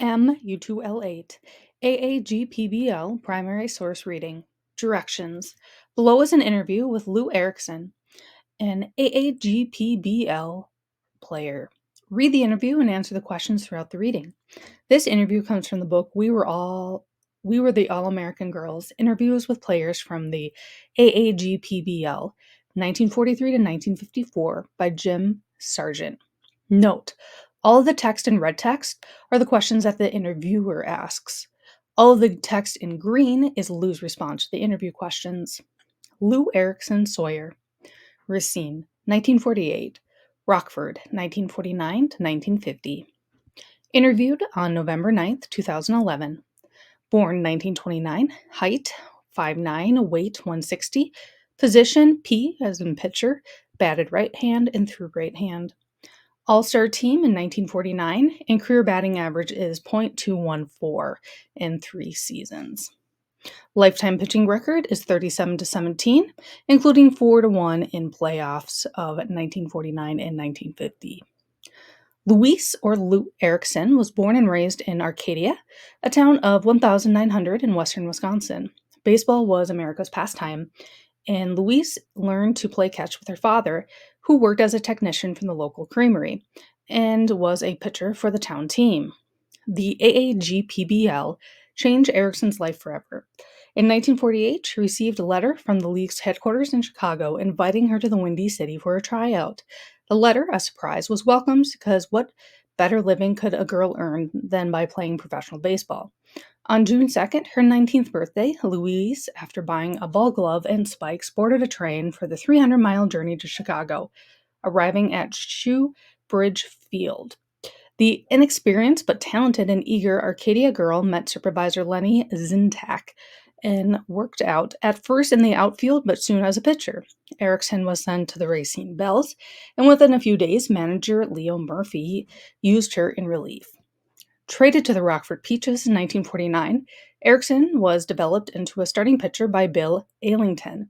MU2L8, AAGPBL Primary Source Reading. Directions. Below is an interview with Lou Erickson, an AAGPBL player. Read the interview and answer the questions throughout the reading. This interview comes from the book We Were the All-American Girls, Interviews with Players from the AAGPBL, 1943 to 1954 by Jim Sargent. Note, all of the text in red text are the questions that the interviewer asks. All of the text in green is Lou's response to the interview questions. Lou Erickson Sawyer, Racine, 1948, Rockford, 1949 to 1950. Interviewed on November 9th, 2011. Born 1929, height 5'9", weight 160, position P as in pitcher, batted right hand and threw right hand. All-Star team in 1949, and career batting average is .214 in 3 seasons. Lifetime pitching record is 37-17, including 4-1 in playoffs of 1949 and 1950. Luis, or Lou Erickson, was born and raised in Arcadia, a town of 1,900 in western Wisconsin. Baseball was America's pastime, and Louise learned to play catch with her father, who worked as a technician from the local creamery and was a pitcher for the town team. The AAGPBL changed Erickson's life forever. In 1948, she received a letter from the league's headquarters in Chicago inviting her to the Windy City for a tryout. The letter, a surprise, was welcomed because what better living could a girl earn than by playing professional baseball? On June 2nd, her 19th birthday, Louise, after buying a ball glove and spikes, boarded a train for the 300-mile journey to Chicago, arriving at Shoe Bridge Field. The inexperienced but talented and eager Arcadia girl met supervisor Lenny Zintak and worked out at first in the outfield but soon as a pitcher. Erickson was sent to the Racine Bells, and within a few days, manager Leo Murphy used her in relief. Traded to the Rockford Peaches in 1949, Erickson was developed into a starting pitcher by Bill Ailington,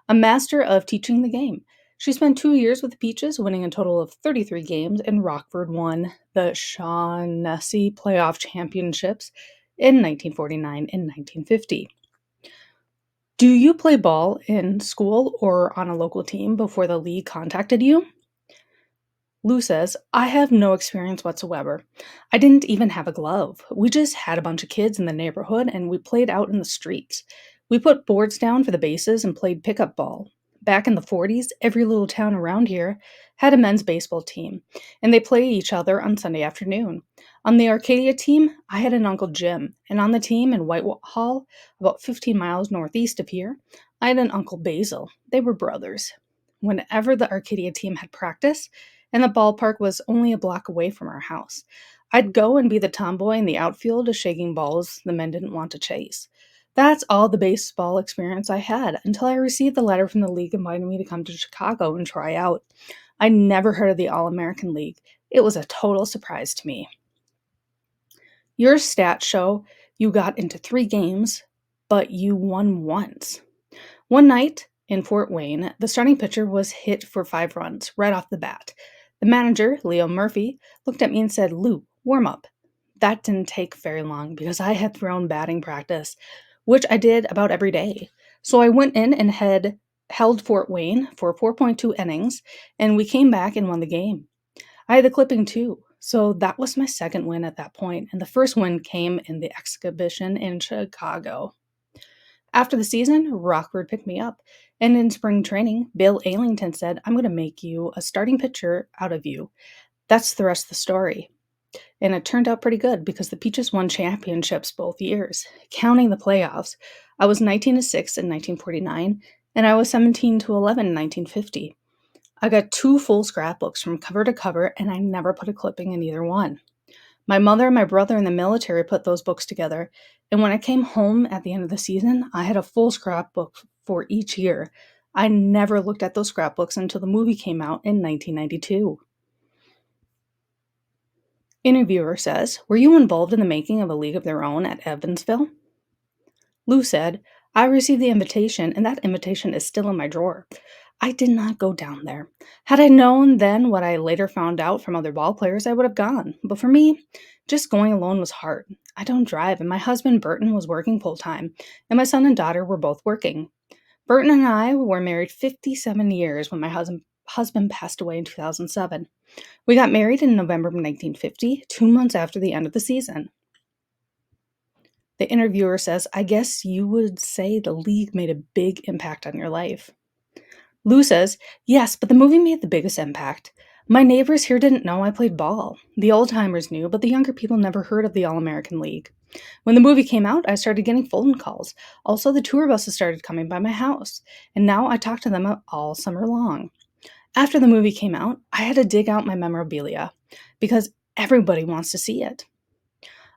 a master of teaching the game. She spent 2 years with the Peaches, winning a total of 33 games, and Rockford won the Shaughnessy Playoff Championships in 1949 and 1950. Do you play ball in school or on a local team before the league contacted you? Lou says, I have no experience whatsoever. I didn't even have a glove. We just had a bunch of kids in the neighborhood and we played out in the streets. We put boards down for the bases and played pickup ball. Back in the 40s, every little town around here had a men's baseball team, and they play each other on Sunday afternoon. On the Arcadia team, I had an Uncle Jim, and on the team in Whitehall, about 15 miles northeast of here, I had an Uncle Basil. They were brothers. Whenever the Arcadia team had practice, and the ballpark was only a block away from our house, I'd go and be the tomboy in the outfield shaking balls the men didn't want to chase. That's all the baseball experience I had until I received the letter from the league inviting me to come to Chicago and try out. I never heard of the All-American League. It was a total surprise to me. Your stats show you got into 3 games, but you won once. One night in Fort Wayne, the starting pitcher was hit for 5 runs right off the bat. The manager, Leo Murphy, looked at me and said, Lou, warm up. That didn't take very long because I had thrown batting practice, which I did about every day. So I went in and held Fort Wayne for 4.2 innings, and we came back and won the game. I had a clipping too, so that was my second win at that point, and the first win came in the exhibition in Chicago. After the season, Rockford picked me up, and in spring training, Bill Ailington said, I'm going to make you a starting pitcher out of you. That's the rest of the story. And it turned out pretty good because the Peaches won championships both years. Counting the playoffs, I was 19-6 in 1949, and I was 17-11 in 1950. I got 2 full scrapbooks from cover to cover, and I never put a clipping in either one. My mother and my brother in the military put those books together, and when I came home at the end of the season, I had a full scrapbook for each year. I never looked at those scrapbooks until the movie came out in 1992. Interviewer says, were you involved in the making of A League of Their Own at Evansville? Lou said, I received the invitation, and that invitation is still in my drawer. I did not go down there. Had I known then what I later found out from other ball players, I would have gone. But for me, just going alone was hard. I don't drive, and my husband Burton was working full time, and my son and daughter were both working. Burton and I were married 57 years when my husband passed away in 2007. We got married in November of 1950, 2 months after the end of the season. The interviewer says, I guess you would say the league made a big impact on your life. Lou says, yes, but the movie made the biggest impact. My neighbors here didn't know I played ball. The old timers knew, but the younger people never heard of the All American League. When the movie came out, I started getting phone calls. Also, the tour buses started coming by my house, and now I talk to them all summer long. After the movie came out, I had to dig out my memorabilia because everybody wants to see it.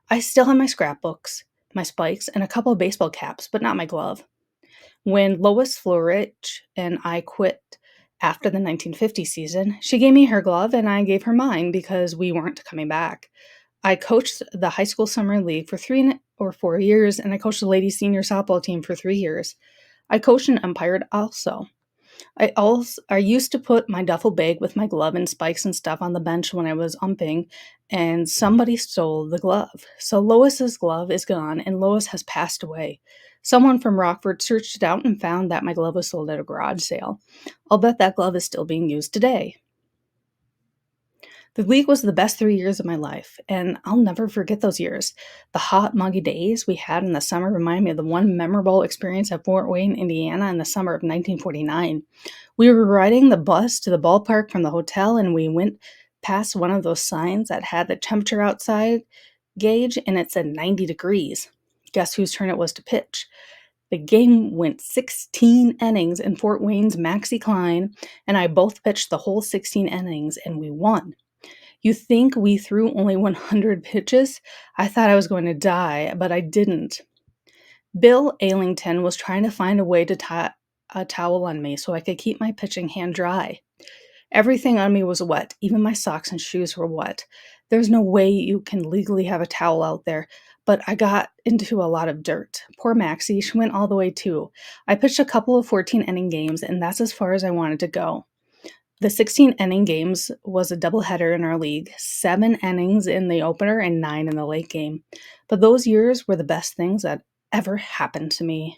I still have my scrapbooks, my spikes, and a couple of baseball caps, but not my glove. When Lois Florich and I quit after the 1950 season, she gave me her glove and I gave her mine because we weren't coming back. I coached the high school summer league for 3 or 4 years, and I coached the ladies senior softball team for 3 years. I coached and umpired also. I used to put my duffel bag with my glove and spikes and stuff on the bench when I was umping, and somebody stole the glove. So Lois's glove is gone, and Lois has passed away. Someone from Rockford searched it out and found that my glove was sold at a garage sale. I'll bet that glove is still being used today. The league was the best 3 years of my life, and I'll never forget those years. The hot, muggy days we had in the summer remind me of the one memorable experience at Fort Wayne, Indiana in the summer of 1949. We were riding the bus to the ballpark from the hotel, and we went past one of those signs that had the temperature outside gauge, and it said 90 degrees. Guess whose turn it was to pitch? The game went 16 innings in Fort Wayne's Maxie Klein, and I both pitched the whole 16 innings, and we won. You think we threw only 100 pitches? I thought I was going to die, but I didn't. Bill Ailington was trying to find a way to tie a towel on me so I could keep my pitching hand dry. Everything on me was wet. Even my socks and shoes were wet. There's no way you can legally have a towel out there, but I got into a lot of dirt. Poor Maxie, she went all the way too. I pitched a couple of 14-inning games, and that's as far as I wanted to go. The 16-inning games was a doubleheader in our league, 7 innings in the opener and 9 in the late game. But those years were the best things that ever happened to me.